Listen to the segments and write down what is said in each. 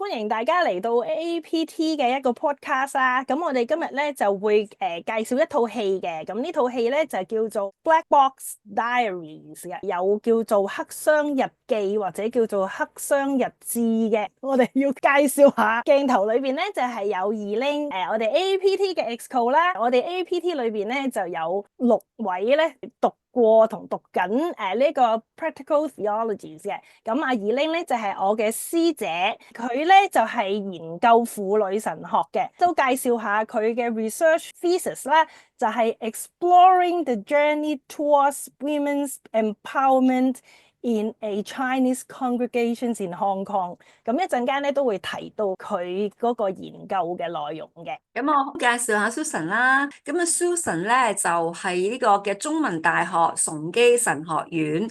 歡迎大家嚟到 AAPT 嘅一個 podcast 啦。咁我哋今日咧就會介紹一套戲嘅。咁呢套戲咧就叫做 Black Box Diaries 嘅，有叫做黑箱日記或者叫做黑箱日誌嘅。我哋要介紹下鏡頭裏邊咧就係有Elaine，我哋 AAPT 嘅 Exco 啦。我哋 AAPT 裏邊咧就有6位咧讀過同讀緊呢個 Practical Theologies 嘅。咁阿Elaine咧就係我嘅師姐，佢咧就係研究婦女神學嘅，都介紹下佢嘅 research thesis 啦，就係 Exploring the Journey Towards Women's Empowerment in a Chinese Congregations in Hong Kong。咁一陣間咧都會提到佢嗰個研究嘅內容嘅。咁我介紹下 Susan 啦。咁啊，Susan 咧就係呢個嘅中文大學崇基神學院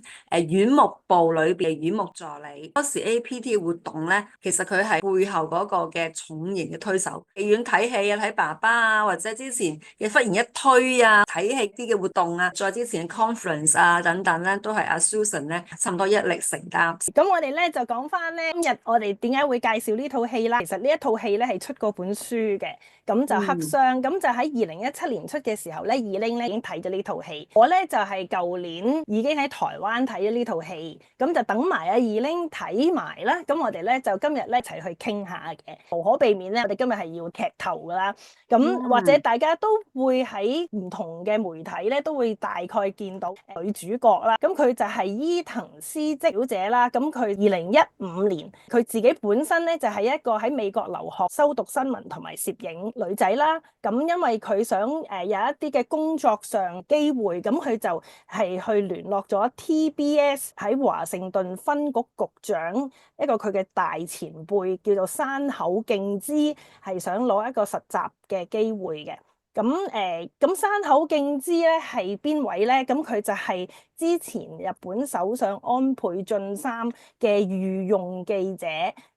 院牧部裏邊嘅院牧助理。當時 APT 活動咧，其實佢係背後嗰個嘅重型嘅推手。戲院睇戲啊，睇爸爸啊，或者之前嘅忽然一推啊，睇戲啲嘅活動啊，再之前嘅 conference 啊等等咧，都係阿 Susan 咧差唔多一力承擔。咁我哋咧就講翻咧，今日我哋點解會介紹呢套戲啦？其實呢一套戲咧係出過本書嘅，咁就黑箱，咁就喺2017年出嘅時候咧，Elaine咧已經睇咗呢套戲。我咧就係舊年已經喺台灣睇咗呢套戲，咁就等埋阿Elaine睇埋啦。咁我哋咧就今日咧一齊去傾下嘅，無可避免咧，我哋今日係要劇透噶啦。咁或者大家都會喺唔同嘅媒體咧都會大概見到女主角啦。咁佢就係伊藤詩織小姐啦。咁佢2015年佢自己本身咧就係一個喺美國留學修讀新聞同埋攝影女仔啦。咁因為佢想有一啲嘅工作上機會，咁佢就係去聯絡咗 TBS 喺華盛頓分局局長，一個佢嘅大前輩叫做山口敬之，係想攞一個實習嘅機會嘅。咁山口敬之咧係邊位咧？咁佢就係之前日本首相安倍晉三嘅御用記者。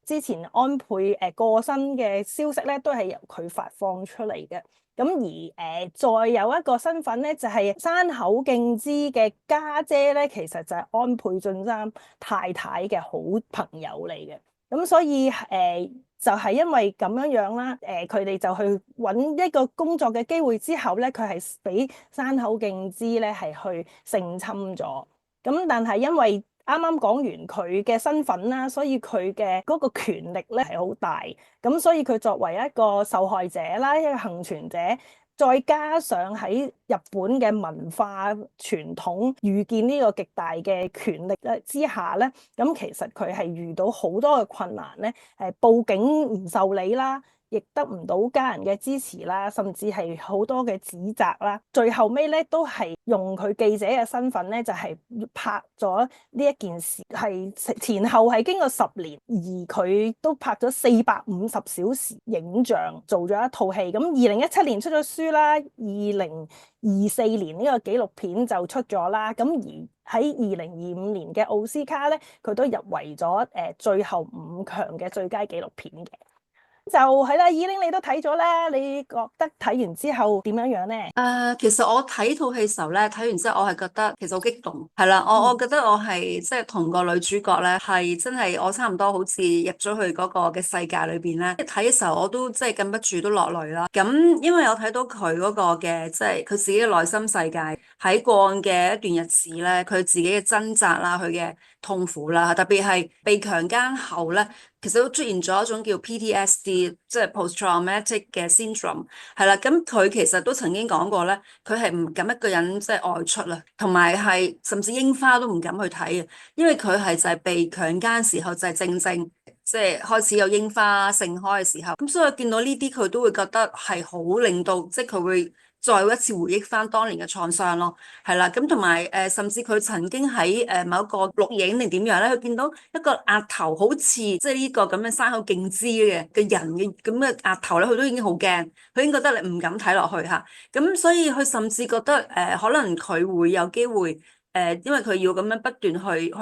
之前安倍過身嘅消息咧，都係由佢發放出嚟嘅。咁而再有一個身份咧，就係山口敬之嘅家姐咧，其實就係安倍晉三太太嘅好朋友嚟嘅。咁所以就係因為咁樣樣啦，佢哋就去揾一個工作嘅機會之後咧，佢係俾山口敬之咧係去性侵咗。咁但係因為啱啱講完佢嘅身份啦，所以佢嘅嗰個權力咧係好大。咁所以佢作為一個受害者啦，一個幸存者，再加上喺日本嘅文化傳統遇見呢個極大嘅權力咧之下咧，咁其實佢係遇到好多嘅困難咧，報警唔受理啦，亦得唔到家人嘅支持啦，甚至係好多嘅指責啦。最後尾咧都係用佢記者嘅身份咧，就係拍咗呢一件事，係前後係經過10年，而佢都拍咗450小時影像，做咗一套戲。咁2017年出咗書啦，2024年呢個紀錄片就出咗啦。咁而喺2025年嘅奧斯卡咧，佢都入圍咗最後5強嘅最佳紀錄片嘅。就係啦，Elaine你都睇咗啦，你覺得睇完之後點樣樣咧？其實我睇套戲時候咧，睇完之後我係覺得其實好激動，係啦，我覺得我係即係同個女主角咧係真係我差唔多好似入咗去嗰個嘅世界裏邊咧，睇嘅時候我都即係禁不住都落淚啦。咁因為我睇到佢嗰個嘅即係佢自己嘅內心世界喺過往嘅一段日子咧，佢自己嘅掙扎啦，佢嘅痛苦啦，特別係被強姦後咧，其實都出現咗一種叫 PTSD，即係 post-traumatic 嘅 syndrome，係啦。咁佢其實都曾經講過咧，佢係唔敢一個人即係外出啦，同埋係甚至櫻花都唔敢去睇嘅，因為佢係就係被強姦時候就係正正即係開始有櫻花盛開嘅時候，咁所以見到呢啲佢都會覺得係好令到即係佢會再一次回憶翻當年嘅創傷咯，係啦。咁同埋甚至佢曾經喺某一個錄影定點樣咧，佢見到一個額頭好似即係呢個咁樣山口敬之嘅人嘅咁嘅額頭咧，佢都已經好驚，佢已經覺得你唔敢睇落去嚇。咁所以佢甚至覺得可能佢會有機會因為佢要咁樣不斷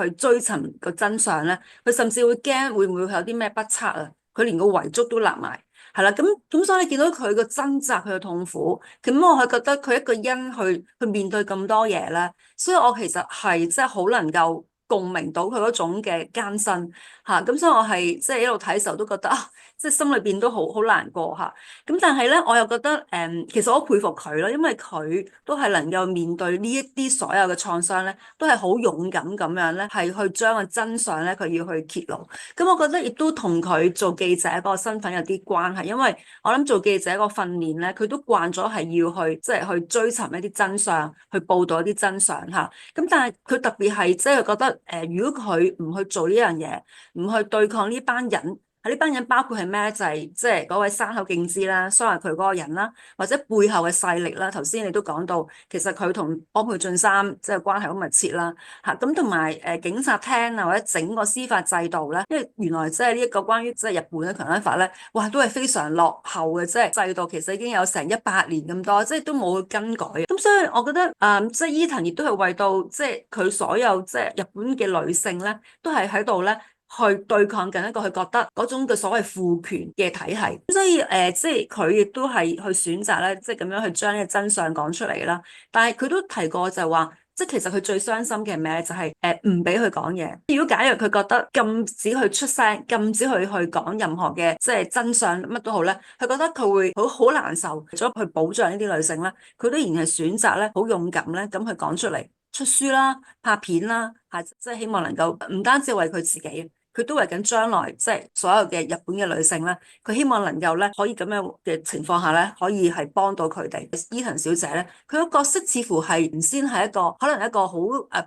去追尋個真相咧，佢甚至會驚會唔會有啲咩不測啊？佢連個遺囑都立埋。係啦，咁所以你見到佢個掙扎，佢嘅痛苦，咁我係覺得佢一個人去面對咁多嘢咧，所以我其實係即係好能夠共鳴到佢嗰種嘅艱辛嚇。咁所以我係即係一路睇嘅時候都覺得啊，即係心裏邊都好難過嚇。咁但係咧，我又覺得其實我佩服佢咯，因為佢都係能夠面對呢一啲所有嘅創傷咧，都係好勇敢咁樣咧，係去將個真相咧，佢要去揭露。咁我覺得亦都同佢做記者嗰個身份有啲關係，因為我諗做記者個訓練咧，佢都慣咗係要去即係去追尋一啲真相，去報導一啲真相嚇。咁但係佢特別係即係覺得如果佢唔去做呢樣嘢，唔去對抗呢班人。呢班人包括係咩咧？就係即係嗰位山口敬之啦，傷害佢嗰個人啦，或者背後嘅勢力啦。頭先你都講到，其實佢同安倍晉三即係關係好密切啦。嚇咁同埋警察廳啊，或者整個司法制度咧，因為原來即係呢一個關於即係日本嘅強姦法咧，哇都係非常落後嘅，即係制度其實已經有成100年咁多，即係都冇去更改。咁所以我覺得即係伊藤亦都係為到即係佢所有即係日本嘅女性咧，都係喺度咧。去對抗緊一個佢覺得嗰種嘅所謂父權嘅體系，所以即係佢亦都係去選擇咧，即係咁樣去將呢個真相講出嚟啦。但係佢都提過就係話，即係其實佢最傷心嘅咩就係唔俾佢講嘢。如果假如佢覺得禁止佢出聲，禁止佢去講任何嘅即係真相乜都好咧，佢覺得佢會好難受。為咗去保障呢啲女性咧，佢都仍然係選擇咧好勇敢咧咁去講出嚟，出書啦、拍片啦，係即係希望能夠唔單止為佢自己。佢都為緊將來，即係所有嘅日本嘅女性咧，佢希望能夠咧可以咁樣嘅情況下咧，可以係幫到佢哋。伊藤小姐咧，佢個角色似乎係原先係一個可能一個好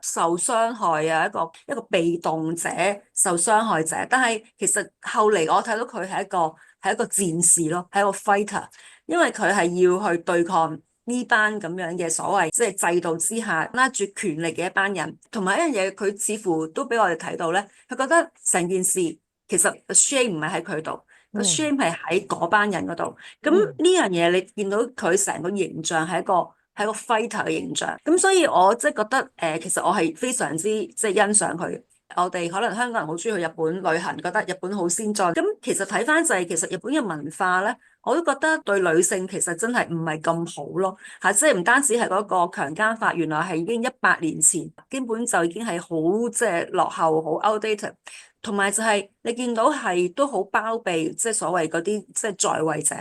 受傷害啊，一個被動者受傷害者，但係其實後嚟我睇到佢係一個戰士咯，係一個 fighter，因為佢係要去對抗。呢班咁樣嘅所謂即係制度之下拉住權力嘅一班人，同埋一樣嘢，佢似乎都俾我哋睇到咧，佢覺得成件事其實 shame 唔係喺佢度，個 shame 係喺嗰班人嗰度。咁呢樣嘢你見到佢成個形象係一個 fighter 嘅形象。咁所以我即係覺得其實我係非常之即係欣賞佢。我哋可能香港人好中意去日本旅行，覺得日本好先進。咁其實睇翻就係其實日本嘅文化咧。我都覺得對女性其實真係唔係咁好咯，嚇！即係唔單止係嗰個強姦法，原來係已經100年前，基本就已經係好即係落後、好 outdated，同埋就係你見到係都好包庇即係所謂嗰啲即係在位者。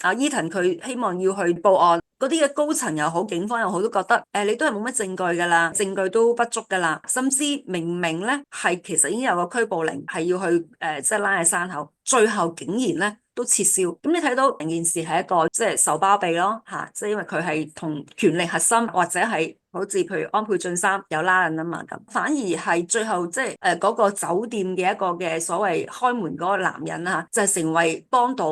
阿伊藤佢希望要去報案，嗰啲嘅高層又好，警方又好，都覺得你都係冇乜證據㗎啦，證據都不足㗎啦，甚至明明咧係其實已經有個拘捕令，係要去即係拉喺山口，最後竟然咧都撤銷。咁你睇到成件事係一個即係受包庇咯嚇，即係因為佢係同權力核心或者係好似譬如安倍晉三有拉人啊嘛咁，反而係最後即係嗰個酒店嘅一個嘅所謂開門嗰個男人啊，就係成為幫到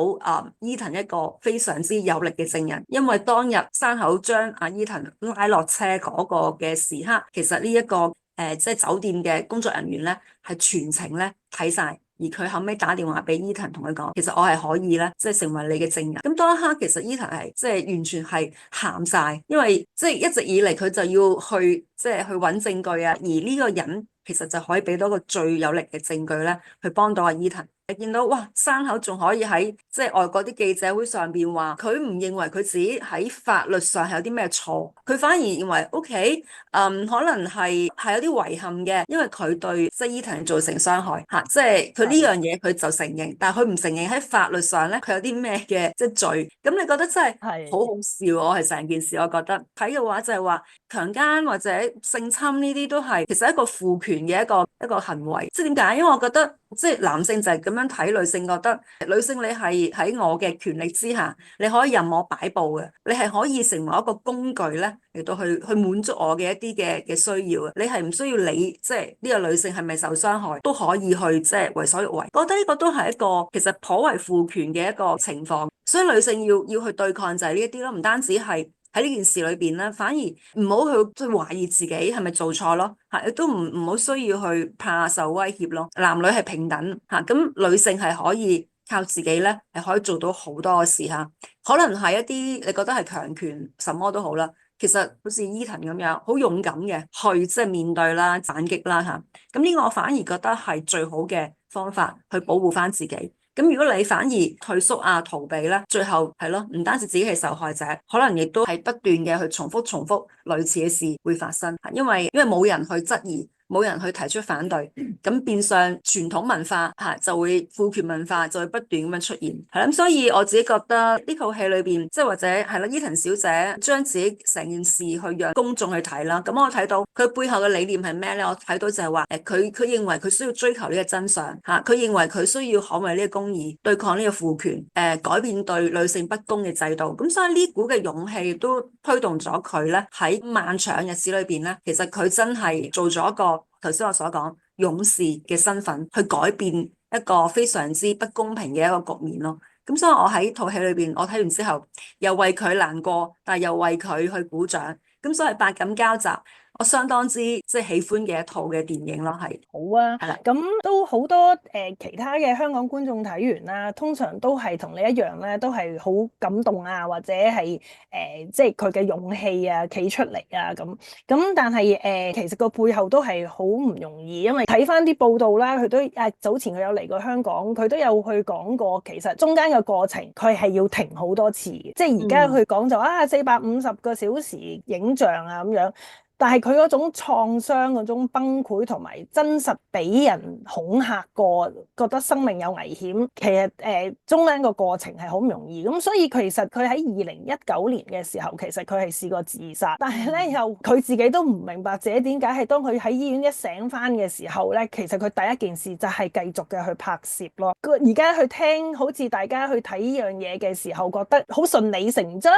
伊藤一個非常之有力嘅證人，因為當日山口將阿伊藤拉落車嗰個嘅時刻，其實呢一個即係酒店嘅工作人員咧係全程咧睇晒。而佢後尾打電話俾伊藤，同佢講，其實我係可以咧，即係成為你嘅證人。咁當一刻，其實伊藤係即係完全係喊晒，因為即係一直以嚟佢就要去即係去揾證據啊。而呢個人其實就可以俾到一個最有力嘅證據咧，去幫到阿伊藤。你見到哇，山口仲可以喺即係外國啲記者會上邊話，佢唔認為佢自己喺法律上係有啲咩錯，佢反而認為 OK，可能係有啲遺憾嘅，因為佢對即係伊藤造成傷害嚇，即係佢呢樣嘢佢就承認，但係佢唔承認喺法律上咧佢有啲咩嘅即係罪。咁你覺得真係好好笑？我係成件事，我覺得睇嘅話就係話強姦或者性侵呢啲都係其實一個父權嘅一個行為，即係點解？因為我覺得即係男性就係咁樣睇女性，覺得女性你係喺我嘅權力之下，你可以任我擺佈嘅，你係可以成為一個工具咧嚟到去滿足我嘅一啲嘅需要嘅，你係唔需要理即係呢個女性係咪受傷害都可以去即係為所欲為。覺得呢個都係一個其實頗為父權嘅一個情況，所以女性要去對抗就係呢一啲咯，唔單止係。喺呢件事裏邊咧，反而唔好去懷疑自己係咪做錯咯，嚇亦都唔好需要去怕受威脅咯。男女係平等嚇，咁女性係可以靠自己咧，係可以做到好多嘅事嚇。可能係一啲你覺得係強權，什麼都好啦。其實好似伊藤咁樣，好勇敢嘅去即係面對啦、反擊啦嚇。咁呢個我反而覺得係最好嘅方法去保護翻自己。咁如果你反而退縮啊、逃避咧，最後係咯，唔單止自己係受害者，可能亦都係不斷嘅去重複類似嘅事會發生，因為冇人去質疑冇人去提出反對，咁變相傳統文化就會父權文化就會不斷咁樣出現，係啦。咁所以我自己覺得呢套戲裏邊，即係或者係啦，伊藤小姐將自己成件事去讓公眾去睇啦。咁我睇到佢背後嘅理念係咩咧？我睇到就係話佢認為佢需要追求呢個真相嚇，佢認為佢需要捍衛呢個公義，對抗呢個父權，改變對女性不公嘅制度。咁所以呢股嘅勇氣都推動咗佢咧喺漫長日子裏邊咧，其實佢真係做咗一個頭先我所講勇士嘅身份，去改變一個非常之不公平嘅一個局面咯。咁所以我喺套戲裏邊，我睇完之後又為佢難過，但係又為佢去鼓掌。咁所以百感交集，我相當之即係喜歡嘅一套嘅電影咯，係。好啊，係啦，咁都好多其他嘅香港觀眾睇完啦，通常都係同你一樣咧，都係好感動啊，或者係即係佢嘅勇氣啊，企出嚟啊咁。咁但係其實個背後都係好唔容易，因為睇翻啲報道啦，佢都早前佢有嚟過香港，佢都有去講過，其實中間嘅過程佢係要停好多次嘅，即係而家佢講就450個小時影像啊咁樣。但係佢嗰種創傷、嗰種崩潰同埋真實俾人恐嚇過，覺得生命有危險，其實中間個過程係好唔容易。咁所以其實佢喺2019年嘅時候，其實佢係試過自殺，但係咧又佢自己都唔明白自己點解係當佢喺醫院一醒翻嘅時候咧，其實佢第一件事就係繼續嘅去拍攝咯。而家去聽好似大家去睇呢樣嘢嘅時候，覺得好順理成章。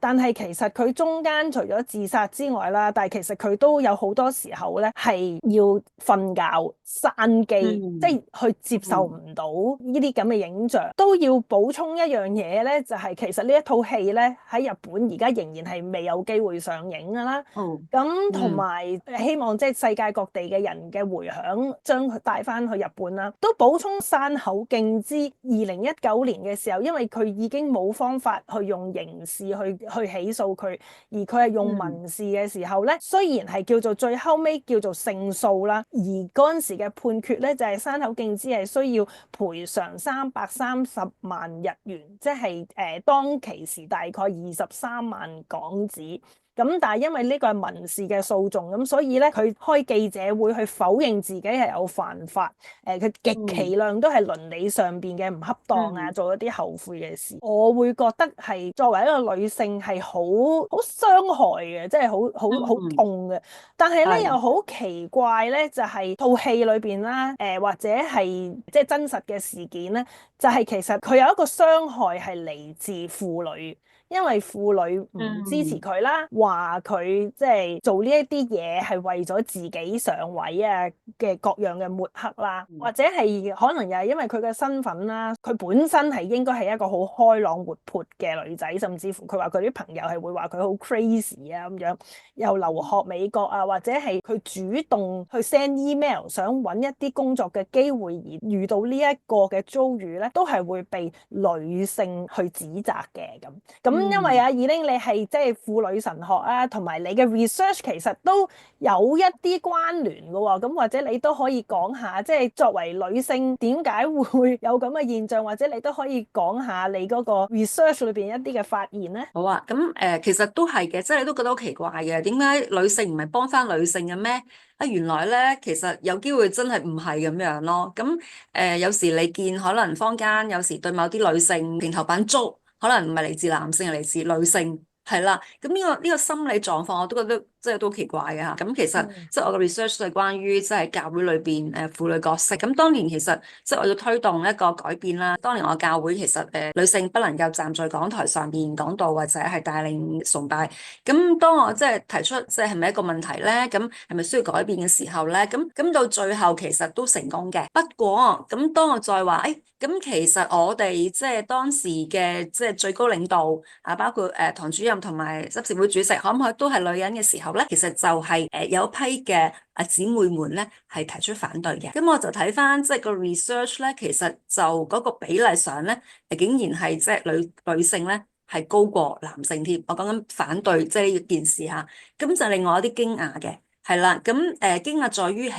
但係其實佢中間除咗自殺之外啦，但係其實佢都有好多時候咧係要瞓覺、閂機，即係去接受唔到呢啲咁嘅影像。都要補充一樣嘢咧，就係其實呢一套戲咧喺日本而家仍然係未有機會上映㗎啦。咁同埋希望即係世界各地嘅人嘅迴響，將佢帶翻去日本啦。都補充山口敬之2019年嘅時候，因為佢已經冇方法去用刑事去起訴佢，而佢係用民事嘅時候咧，雖然係叫做最後尾叫做勝訴啦，而嗰陣時嘅判決咧就係山口敬之係需要賠償330萬日元，即係當其時大概23萬港紙。咁但係因為呢個係民事嘅訴訟，咁所以咧佢開記者會去否認自己係有犯法，佢極其量都係倫理上邊嘅唔恰當啊，做一啲後悔嘅事。我會覺得係作為一個女性係好傷害嘅，即係好痛嘅。但係咧又好奇怪咧，就係套戲裏邊啦，或者係即係真實嘅事件咧，就係其實佢有一個傷害係嚟自婦女。因為婦女唔支持佢啦，話佢即係做呢一啲嘢係為咗自己上位啊嘅各樣嘅抹黑啦，或者係可能又係因為佢嘅身份啦，佢本身係應該係一個好開朗活潑嘅女仔，甚至乎佢話佢啲朋友係會話佢好 crazy 啊咁樣，又留學美國啊，或者係佢主動去 send email 想揾一啲工作嘅機會，而遇到呢一個嘅遭遇咧，都係會被女性去指責嘅咁。因為以玲你係即係婦女神學啊，同埋你嘅 research 其實都有一啲關聯嘅喎，咁或者你都可以講下，即係作為女性點解會有咁嘅現象，或者你都可以講下你嗰個 research 裏邊一啲嘅發現咧。好啊，咁其實都係嘅，即係你都覺得好奇怪嘅，點解女性唔係幫翻女性嘅咩？原來咧其實有機會真係唔係咁樣咯。咁有時你見可能坊間有時對某啲女性平頭板足。可能唔係嚟自男性，係嚟自女性，係啦。咁呢個心理狀況，我都覺得即係都奇怪嘅嚇。咁其實即係我嘅 research 係關於即係教會裏邊婦女角色。咁當年其實即係我要推動一個改變啦。當年我教會其實女性不能夠站在講台上邊講道或者係帶領崇拜。咁當我即係提出即係咪一個問題咧？咁係咪需要改變嘅時候咧？咁到最後其實都成功嘅。不過咁當我再話咁其實我哋即係當時嘅即係最高領導啊，包括堂主任同埋執事會主席，可唔可以都係女人嘅時候咧？其實就係有一批嘅姊妹們咧係提出反對嘅。咁我就睇翻即係個 research 咧，其實就嗰個比例上咧，竟然係即係女性咧係高過男性添。我講緊反對即係呢件事嚇，咁就令我有啲驚訝嘅。係啦，咁驚訝在於，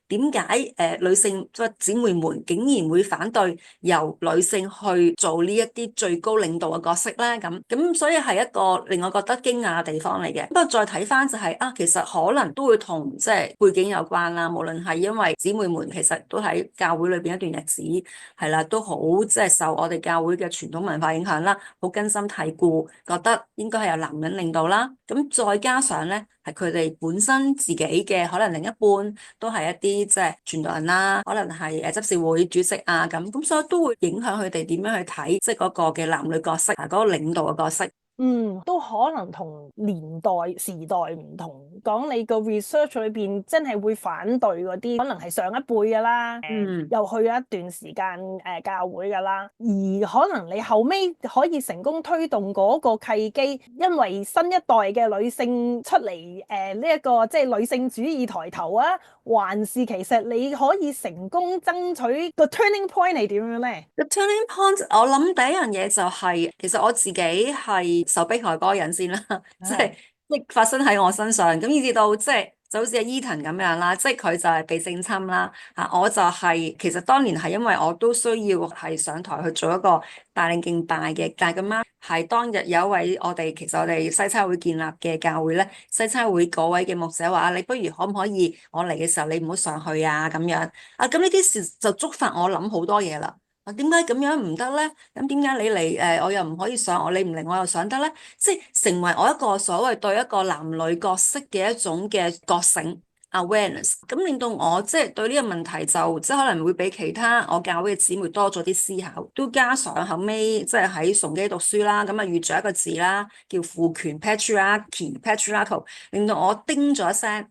點解女性即係姊妹們竟然會反對由女性去做呢一啲最高領導嘅角色咧？咁所以係一個令我覺得驚訝嘅地方嚟嘅。不過再睇翻就係其實可能都會同即係背景有關啦。無論係因為姊妹們其實都喺教會裏邊一段日子係啦，都好即係受我哋教會嘅傳統文化影響啦，好根深蒂固，覺得應該係由男人領導啦。咁再加上咧，係佢哋本身自己嘅可能另一半都係一啲即係傳道人啦，可能係執事會主席啊咁，所以都會影響佢哋點樣去睇即係嗰個嘅男女角色啊，嗰個領導嘅角色。都可能同年代時代唔同。講你個 research 裏邊真係會反對嗰啲，可能係上一輩噶啦，又去咗一段時間教會噶啦，而可能你後尾可以成功推動嗰個契機，因為新一代嘅女性出嚟呢一個即係女性主義抬頭啊，還是其實你可以成功爭取個 turning point 係點樣咧？個 turning point 我諗第一樣嘢就係，其實我自己係受迫害嗰個人先啦，即係發生喺我身上，咁以至到即係就好似阿 Eton 咁樣啦，即係佢就係被性侵啦，我就係其實當年係因為我都需要係上台去做一個帶領敬拜嘅，但係咁啱係當日有一位其實我哋西差會建立嘅教會咧，西差會嗰位嘅牧者話你不如可唔可以我嚟嘅時候你唔好上去啊咁樣咁呢啲事就觸發我諗好多嘢啦。點解咁樣唔得咧？咁點解你嚟我又唔可以上，你唔嚟我又上得咧？即係成為我一個所謂對一個男女角色嘅一種嘅覺醒 awareness，咁令到我即係對呢個問題就即係可能會比其他我教會嘅姊妹多咗啲思考，都加上後尾即係喺崇基讀書啦，咁遇咗一個字啦，叫父權 patriarchy，patriarchal， 令到我叮咗一聲，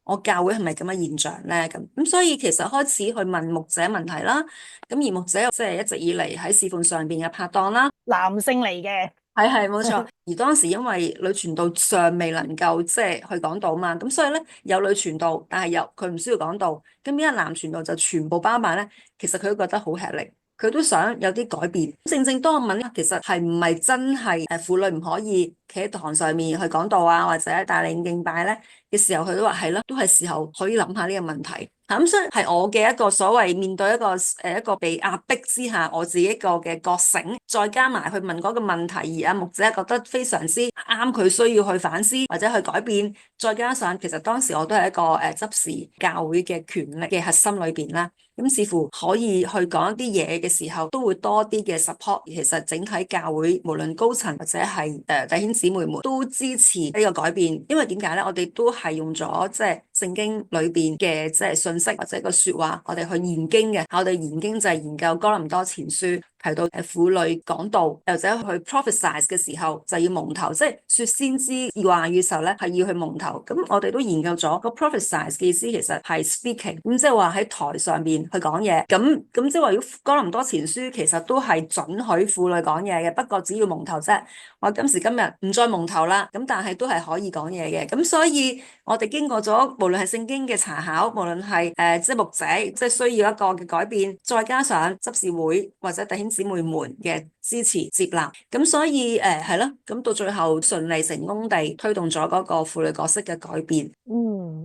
我教會係咪咁嘅現象咧？咁所以其實開始去問牧者問題啦。咁而牧者即係一直以嚟喺侍奉上邊嘅拍檔啦，男性嚟嘅，係冇錯。而當時因為女傳道尚未能夠即係去講道嘛，咁所以咧有女傳道，但係佢唔需要講道。咁呢個男傳道就全部包辦咧。其實佢都覺得好吃力，佢都想有啲改變。正正當我問其實係唔係真係婦女唔可以企喺堂上面去講道啊，或者帶領敬拜咧嘅時候，佢都話係咯，都係時候可以諗下呢個問題。咁所以係我嘅一個所謂面對一個被壓迫之下，我自己一個嘅覺醒，再加埋去問嗰個問題，而阿牧者覺得非常之啱，佢需要去反思或者去改變，再加上其實當時我都係一個執事教會嘅權力嘅核心裏邊啦。咁似乎可以去講一啲嘢嘅時候，都會多啲嘅 support。其實整體教會無論高層或者係弟兄姊妹們都支持呢個改變，因為點解咧？我哋都係用咗即係聖經裏邊嘅即係信息或者個說話，我哋去研經嘅。我哋研經就係研究哥林多前書。提到婦女講道或者去 prophesize 嘅時候就要蒙頭，即係說先知話語嘅時候咧係要去蒙頭。咁我哋都研究咗個 prophesize 嘅意思，其實係 speaking，咁即係話喺台上邊去講嘢。咁即係話如果哥林多前書其實都係准許婦女講嘢嘅，不過只要蒙頭啫。我今時今日唔再蒙頭啦，咁但係都係可以講嘢嘅。咁所以我哋經過咗無論係聖經嘅查考，無論係即係牧者即係需要一個嘅改變，再加上執事會或者弟兄姊妹們嘅支持接納，咁所以係咯，咁到最後順利成功地推動咗嗰個婦女角色嘅改變。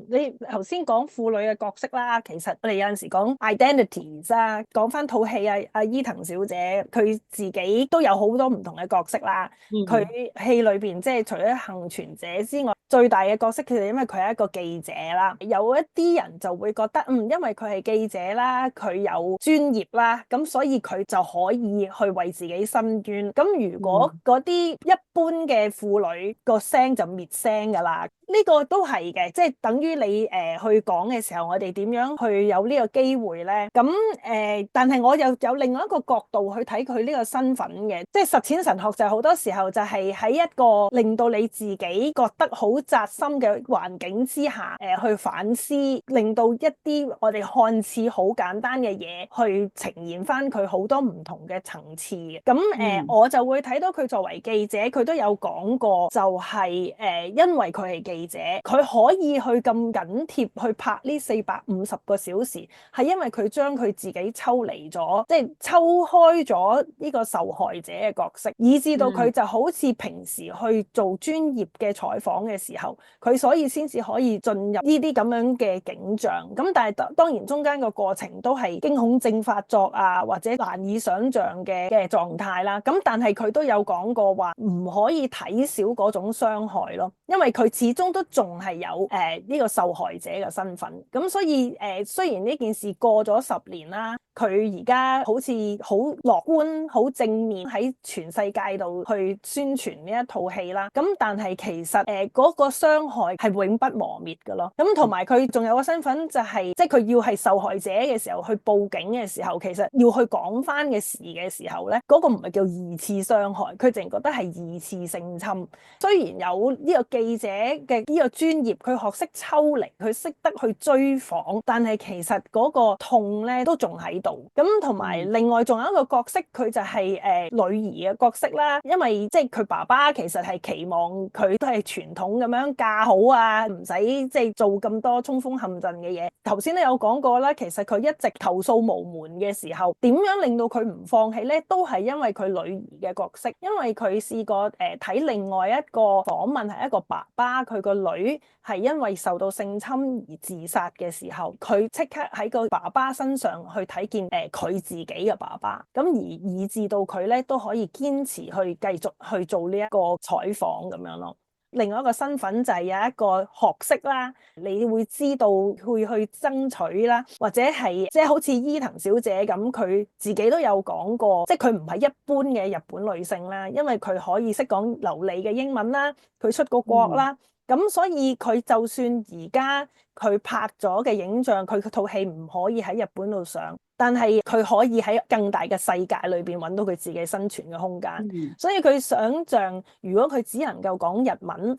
你頭先講婦女嘅角色啦，其實我哋有陣時講 identities 啊，講翻套戲阿伊藤小姐，佢自己都有好多唔同嘅角色啦。佢戲裏邊即係除咗幸存者之外，最大嘅角色其實因為佢係一個記者啦。有一啲人就會覺得因為佢係記者啦，佢有專業啦，咁所以佢就可以去為自己申冤。咁如果嗰啲一般嘅婦女個聲就滅聲噶啦，呢個都係嘅，即係等於你去講嘅時候，我哋點樣去有呢個機會咧？咁但係我又有另外一個角度去睇佢呢個身份嘅，即係實踐神學就好多時候就係喺一個令到你自己覺得好扎心嘅環境之下，去反思，令到一啲我哋看似好簡單嘅嘢，去呈現翻佢好多唔同嘅層次嘅。咁我就會睇到佢作為記者，佢都有講過，就係因為佢係記者，佢可以去咁緊貼去拍呢450個小時，係因為佢將佢自己抽離咗，即係抽開咗呢個受害者嘅角色，以至到佢就好似平時去做專業嘅採訪嘅時候，佢所以先至可以進入呢啲咁樣嘅景象。咁但係當然中間個過程都係驚恐症發作啊，或者難以想像嘅狀態啦。咁但係佢都有講過話唔可以睇少嗰種傷害咯，因為佢始終都仲係有呢個受害者嘅身份。咁所以雖然呢件事過咗10年啦，佢而家好似好樂觀、好正面喺全世界度去宣傳呢一套戲啦。咁但係其實嗰個傷害係永不磨滅㗎咯。咁同埋佢仲有個身份就係，即係佢要係受害者嘅時候去報警嘅時候，其實要去講返嘅事嘅時候咧，嗰個唔係叫二次傷害，佢淨係覺得係二次性侵。雖然有呢個記者嘅呢個專業，佢學識抽離，佢識得去追訪，但係其實嗰個痛咧都仲喺度。咁同埋另外仲有一個角色，佢就係女兒嘅角色啦。因為即係佢爸爸其實係期望佢都係傳統咁樣嫁好啊，唔使即係做咁多衝鋒陷陣嘅嘢。頭先都有講過啦，其實佢一直投訴無門嘅時候，點樣令到佢唔放棄咧？都係因為佢女兒嘅角色。因為佢試過睇另外一個訪問，係一個爸爸，佢個女係因為受到性侵而自殺嘅時候，佢即刻喺個爸爸身上去睇見佢自己嘅爸爸，咁而以致到佢咧都可以堅持去繼續去做呢一個採訪咁樣咯。另外一個身份就係有一個學識啦，你會知道會去爭取啦，或者係即係好似伊藤小姐咁，佢自己都有講過，即係佢唔係一般嘅日本女性啦，因為佢可以識講流利嘅英文啦，佢出過國啦，咁所以佢就算而家佢拍咗嘅影像，佢套戲唔可以喺日本度上，但係佢可以喺更大嘅世界裏邊揾到佢自己生存嘅空間。所以佢想像，如果佢只能夠講日文，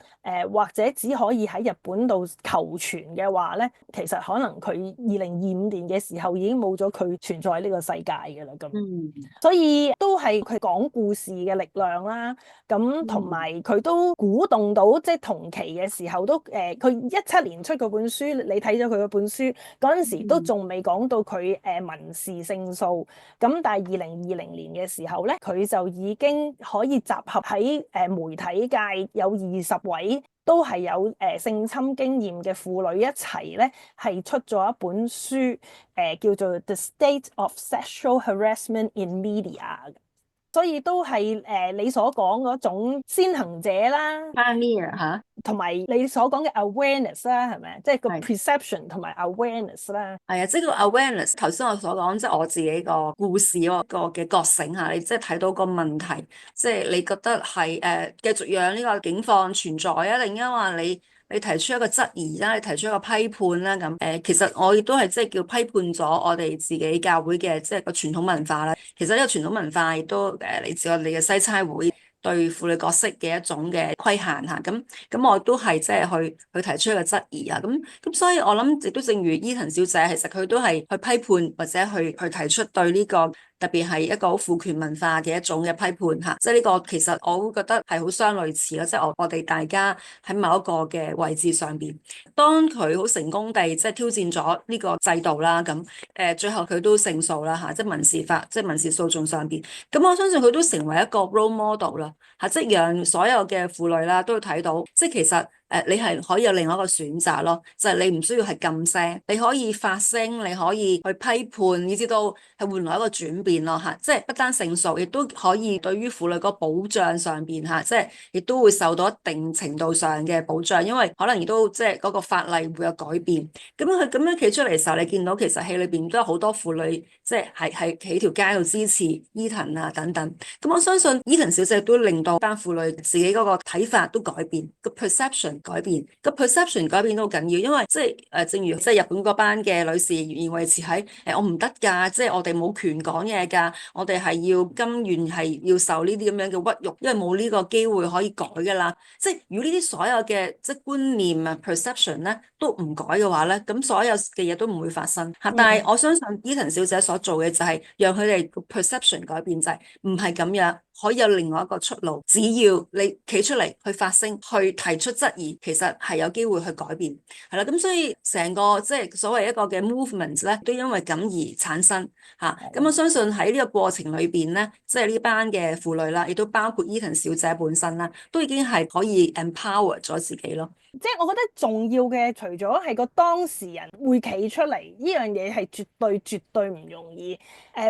或者只可以喺日本度求存嘅話咧，其實可能佢2025年嘅時候已經冇咗佢存在呢個世界嘅啦。咁，所以都係佢講故事嘅力量啦。咁同埋佢都鼓動到，即係同期嘅時候都佢17年出嗰本書，你睇咗佢嗰本書嗰陣時都仲未講到佢民事勝訴。咁但係2020年嘅時候咧，佢就已經可以集合喺媒體界有20位都係有性侵經驗嘅婦女一齊咧，係出咗一本書，叫做《The State of Sexual Harassment in Media》。所以都係你所講嗰種先行者啦 pioneer 嚇，同埋你所講嘅 awareness 啦，係咪？即係個 perception 同埋 awareness 啦。係啊，即係個 awareness。頭先我所講，即係我自己個故事個嘅覺醒嚇，你即係睇到個問題，即係你覺得係繼續讓呢個境況存在啊，定因為你提出一個質疑啦，你提出一個批判啦，咁其實我亦都係即係叫批判咗我哋自己教會嘅即係個傳統文化啦。其實呢個傳統文化亦都嚟自我哋嘅西差會對婦女角色嘅一種嘅規限嚇。咁我都係即係去提出一個質疑啊。咁所以我諗亦都正如伊藤小姐，其實佢都係去批判或者去提出對呢個。特別係一個好父權文化嘅一種嘅批判嚇，即係呢個其實我會覺得係好相類似咯，即係我哋大家喺某一個嘅位置上邊，當佢好成功地即係挑戰咗呢個制度啦，咁最後佢都勝訴啦嚇，即係民事法，即係民事訴訟上邊，咁我相信佢都成為一個 role model 啦嚇，即係讓所有嘅婦女啦都會睇到，即係其實。你係可以有另外一個選擇咯，就係你唔需要係噤聲，你可以發聲，你可以去批判，以至到係換來一個轉變咯嚇，即係不單勝訴，亦都可以對於婦女個保障上邊嚇，即係亦都會受到一定程度上嘅保障，因為可能亦都即係嗰個法例會有改變。咁佢咁樣企出嚟嘅時候，你見到其實戲裏邊都有好多婦女，即係喺條街度支持伊藤啊等等。咁我相信伊藤小姐都令到班婦女自己嗰個睇法都改變，個 perception。改變個 perception 改變都好緊要，因為即係正如即係日本嗰班嘅女士願意維持喺我唔得㗎，即係我哋冇權講嘢㗎，我哋係要甘願係要受呢啲咁樣嘅屈辱，因為冇呢個機會可以改㗎啦。即係如果呢啲所有嘅即係觀念啊 perception 咧都唔改嘅話咧，咁所有嘅嘢都唔會發生嚇。但係我相信伊藤小姐所做嘅就係讓佢哋 perception 改變，就係唔係咁樣，可以有另外一個出路。只要你企出嚟去發聲，去提出質疑，其實係有機會去改變，係啦。咁所以成個即係所謂一個嘅 movement 咧，都因為咁而產生嚇。咁我相信喺呢個過程裏邊咧，即係呢班嘅婦女啦，亦都包括伊藤小姐本身啦，都已經係可以 empower 咗自己咯。即係我覺得重要嘅，除咗係個當事人會企出嚟，呢樣嘢係絕對唔容易。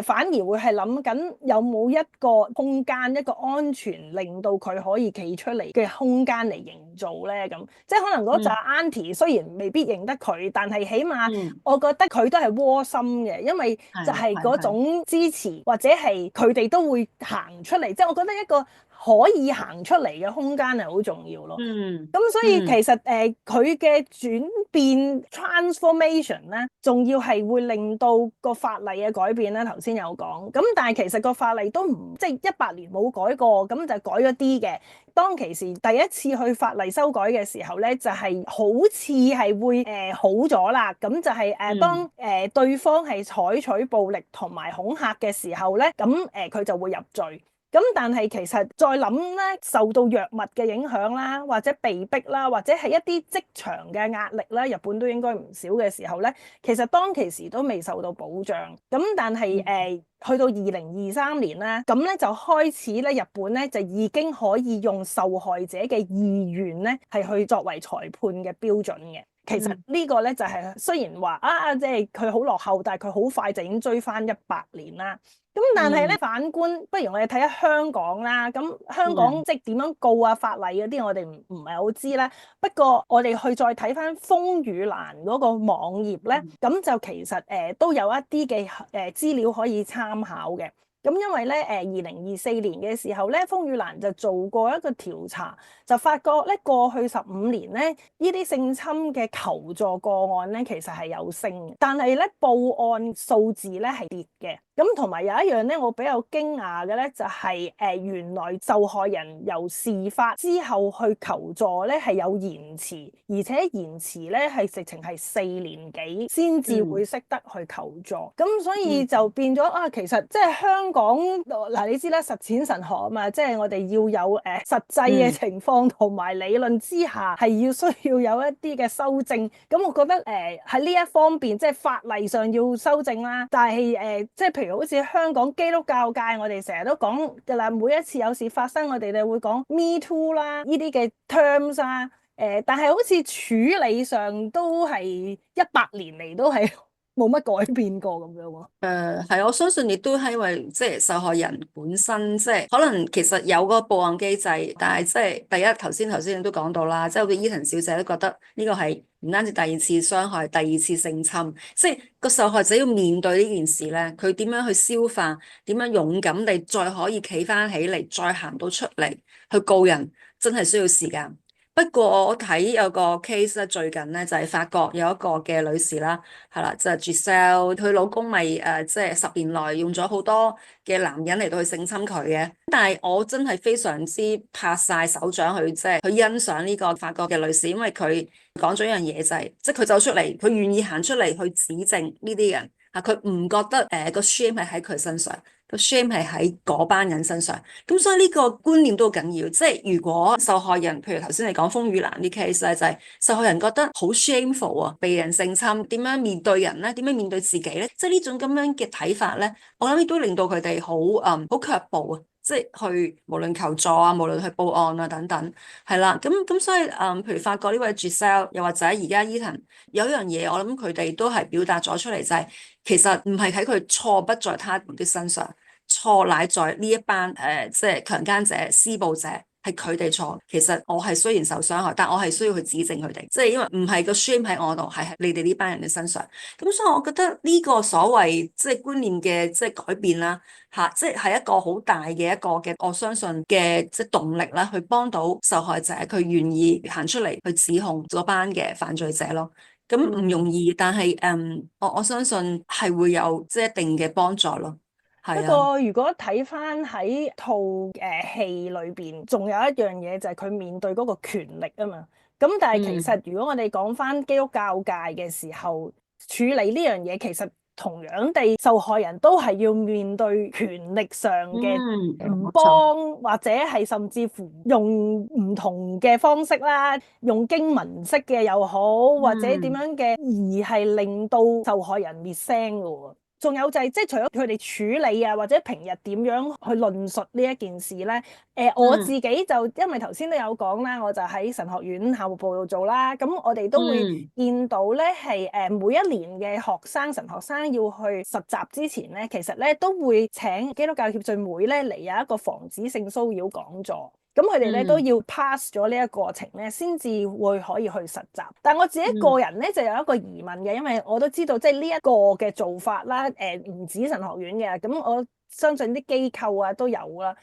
反而會係諗緊有冇一個空間，一個安全令到佢可以企出嚟嘅空間嚟營造咧。咁即係可能嗰紮 auntie 雖然未必認得佢，但係起碼我覺得佢都係窩心嘅，因為就係嗰種支持或者係佢哋都會行出嚟。即係我覺得一個可以行出嚟嘅空間係好重要咯。咁所以其實佢嘅轉變 transformation 咧，仲要係會令到個法例嘅改變咧。頭先有講，咁但係其實個法例都唔即係18年冇改過，咁就改咗啲嘅。當其時第一次去法例修改嘅時候咧，就係好似係會好咗啦。咁就係當對方係採取暴力同埋恐嚇嘅時候咧，咁佢就會入罪。咁但係其實再諗咧，受到藥物嘅影響啦，或者被逼啦，或者係一啲職場嘅壓力啦，日本都應該唔少嘅時候咧，其實當其時都未受到保障。咁但係去到2023年咧，咁咧就開始咧，日本咧就已經可以用受害者嘅意願咧，係去作為裁判嘅標準嘅。其實呢個咧就係雖然話即係佢好落後，但係佢好快就已經追翻100年啦。咁但係咧，反觀，不如我哋睇下香港啦。咁香港即係點樣告啊？法例嗰啲我哋唔係好知啦。不過我哋去再睇翻風雨蘭嗰個網頁咧，咁就其實都有一啲嘅資料可以參考嘅。咁因為咧2024年嘅時候咧，風雨蘭就做過一個調查，就發覺咧過去15年咧，呢啲性侵嘅求助個案咧，其實係有升嘅，但係咧報案數字咧係跌嘅。咁同埋有一樣咧，我比較驚訝嘅咧，就係原來受害人由事發之後去求助咧係有延遲，而且延遲咧係直情係4年幾先至會識得去求助。咁所以就變咗其實即係香港嗱，你知啦，實踐神學啊嘛，即係我哋要有實際嘅情況同埋理論之下係需要有一啲嘅修正。咁我覺得喺呢一方面，即係法例上要修正啦，但係即係譬如好似香港基督教界，我哋成日都講㗎啦，每一次有事發生，我哋就會講 Me Too 啦，呢啲嘅 terms 啊，但係好似處理上都係100年嚟都係冇乜改變過咁樣喎。係，我相信亦都係因為即係受害人本身即係可能其實有個報案機制，但係即係第一頭先都講到啦，即係好似伊藤小姐都覺得呢個係唔單止第二次傷害，第二次性侵，即係個受害者要面對呢件事咧，佢點樣去消化，點樣勇敢地再可以企翻起嚟，再行到出嚟去告人，真係需要時間。不過我睇有個 case 咧，最近咧就係法國有一個嘅女士啦，係啦，就係 Giselle，佢老公咪即係10年內用咗好多嘅男人嚟到去性侵佢嘅。但係我真係非常之拍晒手掌去即係去欣賞呢個法國嘅女士，因為佢講咗一樣嘢就係，即係佢走出嚟，佢願意行出嚟去指證呢啲人嚇，佢唔覺得個 shame 係喺佢身上。個 shame 係喺嗰班人身上，咁所以呢個觀念都好緊要。即係如果受害人，譬如頭先你講風雨蘭啲 case 咧，就係受害人覺得好 shameful 啊，被人性侵，點樣面對人咧？點樣面對自己咧？即係呢種咁樣嘅睇法咧，我諗亦都令到佢哋好卻步啊！即係去無論求助啊，無論去報案啊等等，係啦。咁所以譬如法國呢位 Giselle，又或者而家 Ethan 有一樣嘢，我諗佢哋都係表達咗出嚟，就係其實唔係喺佢錯不在他們的身上，錯乃在呢一班即係強姦者、施暴者。係佢哋錯，其實我係雖然受傷害，但我係需要去指正佢哋，即係因為唔係個 shame 喺我度，係喺你哋呢班人嘅身上。咁所以我覺得呢個所謂即係觀念嘅即係改變啦，嚇，即係一個好大嘅一個嘅我相信嘅即係動力啦，去幫到受害者佢願意行出嚟去指控嗰班嘅犯罪者咯。咁唔容易，但係我相信係會有即係一定嘅幫助咯。不過如果睇翻喺套戲裏邊，仲有一樣嘢就係佢面對嗰個權力啊嘛。咁但係其嗯實如果我哋講翻基督教界嘅時候，處理呢樣嘢，其實同樣地受害人都係要面對權力上嘅唔冇錯。幫，或者係甚至乎用唔同嘅方式啦，用經文式嘅又好，或者點嗯樣嘅，而係令到受害人滅聲㗎喎。仲有就係、即係除咗佢哋處理啊，或者平日點樣去論述呢一件事咧？我自嗯己就因為頭先都有講啦，我就喺神學院校務部度做啦，咁我哋都會嗯見到咧係每一年嘅神學生要去實習之前咧，其實咧都會請基督教協進會咧嚟有一個防止性騷擾講座。咁佢哋咧都嗯要 pass 咗呢一個過程咧，先至會可以去實習。但我自己個嗯人咧就有一個疑問嘅，因為我都知道即係呢一個嘅做法啦，唔止神學院嘅，咁我相信啲機構啊都有啦。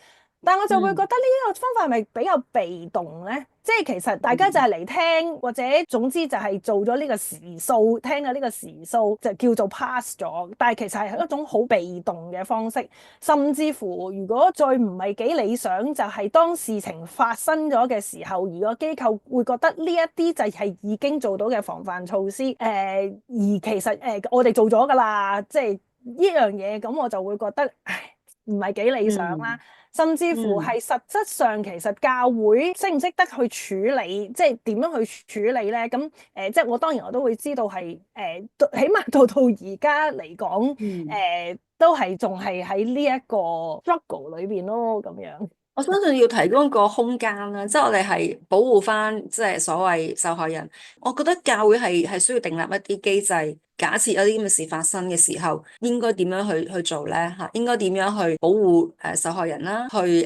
但我就會覺得嗯呢個方法係咪比較被動咧？即係其實大家就係嚟聽，或者總之就係做咗呢個時數，聽咗呢個時數就叫做 pass 咗。但係其實係一種好被動嘅方式，甚至乎如果再唔係幾理想，就係當事情發生咗嘅時候，如果機構會覺得呢一啲就係已經做到嘅防範措施，而其實我哋做咗㗎啦，即係呢樣嘢，咁我就會覺得，唉，唔係幾理想啦。嗯甚至乎嗯係實質上，其實教會識唔識得去處理，即係點樣去處理咧？咁即係我當然我都會知道係起碼到而家嚟講，嗯。都係仲係喺呢一個 struggle 裏邊咯，咁樣。我相信要提供一個空間啦，即係我哋係保護翻即係所謂受害人。我覺得教會係需要訂立一啲機制，假設有啲咁嘅事發生嘅時候，應該點樣去做咧？嚇，應該點樣去保護受害人啦？去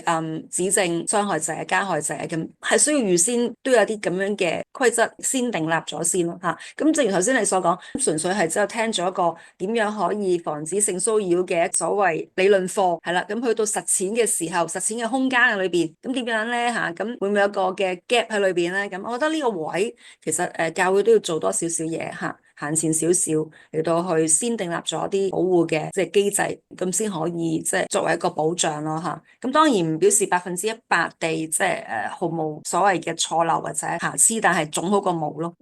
指正傷害者、加害者咁，係需要預先都有啲咁樣嘅規則先訂立咗先咯嚇。咁正如頭先你所講，純粹係只有聽咗一個點樣可以防止性騷擾嘅所謂理論課係啦，咁去到實踐嘅時候，實踐嘅空間喺裏邊，咁點樣咧嚇？咁會唔會有個嘅 gap 喺裏邊咧？咁我覺得呢個位其實教會都要做多少少嘢嚇。行前少少嚟到去先訂立咗啲保護嘅即係機制，咁先可以即係作為一個保障咯嚇。咁當然唔表示100%地即係毫無所謂嘅錯漏或者瑕疵，但係總好過冇咯。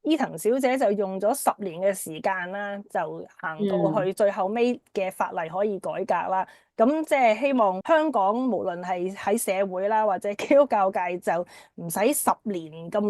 伊藤小姐就用咗10年嘅時間啦，就行到去最後尾嘅法例可以改革啦。咁即係希望香港無論係喺社會啦，或者基督教界就唔使10年咁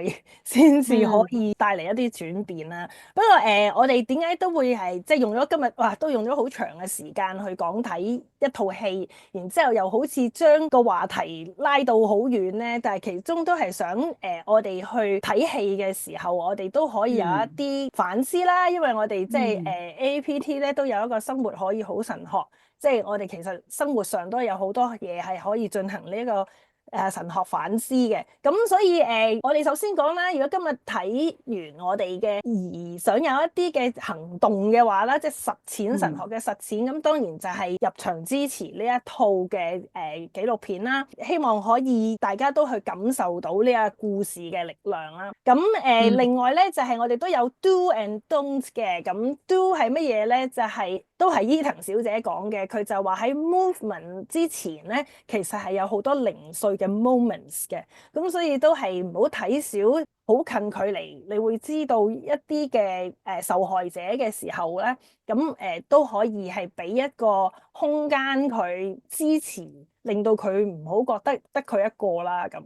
耐先至可嗯以帶嚟一啲轉變啦。不過我哋點解都會係即係用咗今日哇，都用咗好長嘅時間去講睇一套戲，然之後又好似將個話題拉到好遠咧。但係其中都係想我哋去睇戲嘅時候，我哋都可以有一啲反思啦。因為我哋即係嗯 AAPT 咧都有一個生活可以好神學。即係我哋其實生活上都有好多嘢係可以進行呢一個神學反思嘅。咁所以我哋首先講啦，如果今日睇完我哋嘅而想有一啲嘅行動嘅話啦，即係實踐神學嘅實踐，咁當然就係入場支持呢一套嘅紀錄片啦。希望可以大家都去感受到呢個故事嘅力量啦。咁另外咧就係我哋都有 do and don't 嘅。咁 do 係乜嘢咧？就係都係伊藤小姐講嘅，佢就話喺 movement 之前咧，其實係有好多零碎嘅 moments 嘅，咁所以都係唔好睇少好近距離，你會知道一啲嘅受害者嘅時候咧，咁都可以係俾一個空間佢支持，令到佢唔好覺得得佢一個啦咁。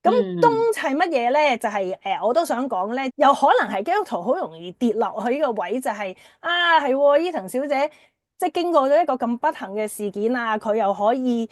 咁嗯東係乜嘢咧？就係我都想講咧，有可能係基督徒好容易跌落去呢個位，就係係伊藤小姐即係經過咗一個咁不幸嘅事件啊，佢又可以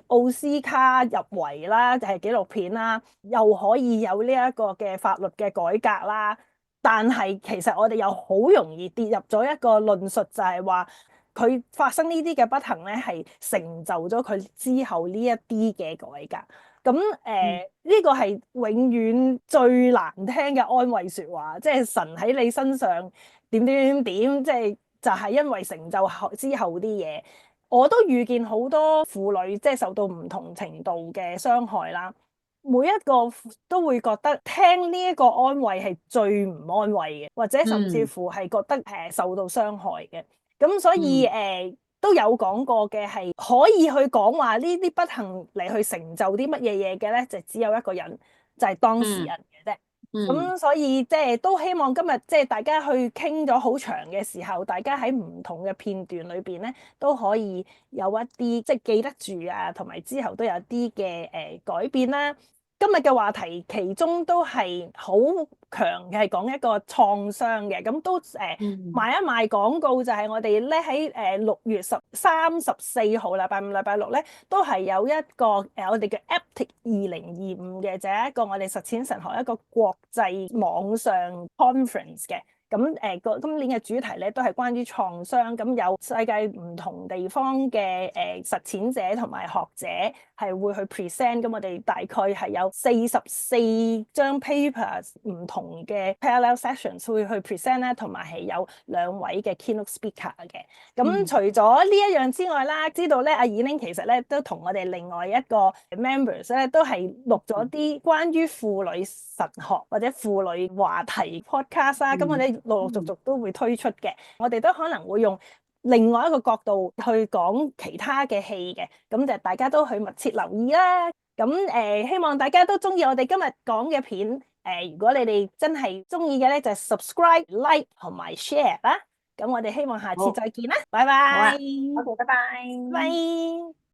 奧斯卡入圍啦，就係紀錄片啦，又可以有呢一個嘅法律嘅改革啦。但係其實我哋又好容易跌入咗一個論述，就係話佢發生呢啲嘅不幸咧，係成就咗佢之後呢一啲嘅改革。咁呢個係永遠最難聽嘅安慰説話，即係神喺你身上點點點點，即係就係因為成就之後啲嘢。我都遇見好多婦女，即係受到唔同程度嘅傷害啦。每一個都會覺得聽呢一個安慰係最唔安慰嘅，或者甚至乎係覺得受到傷害嘅。咁所以都有講過嘅係可以去講話呢啲不幸嚟去成就啲乜嘢嘢嘅咧，就只有一個人，就係當事人嘅啫。咁所以即係都希望今日即係大家去傾咗好長嘅時候，大家喺唔同嘅片段裏邊咧都可以有一啲即係記得住啊，同埋之後都有啲嘅改變啦。今日嘅話題其中都係好強嘅，係講一個創傷嘅，咁都賣一賣廣告，就係我哋咧喺6月34號禮拜五、禮拜六咧，都係有一個我哋嘅 APTIC 2025嘅，就係一個我哋實踐神學一個國際網上 conference 嘅。咁今年嘅主題咧都係關於創傷，咁有世界唔同地方嘅實踐者同埋學者係會去 present，咁我哋大概係有44張 papers 唔同嘅 parallel sessions 會去 present 啦，同埋係有2位嘅 keynote speaker 嘅。咁除咗呢一樣之外啦，知道咧阿以玲其實咧都同我哋另外一個 members 咧都係錄咗啲關於婦女神學或者婦女話題 podcast 啦，咁我哋陸陸續續都會推出嘅，我哋都可能會用另外一個角度去講其他嘅戲嘅，咁就大家都去密切留意啦。咁希望大家都中意我哋今日講嘅片，如果你哋真係中意嘅咧，就 subscribe、like 同埋 share 啦。咁我哋希望下次再見啦，拜拜。好啊，好，拜拜。拜。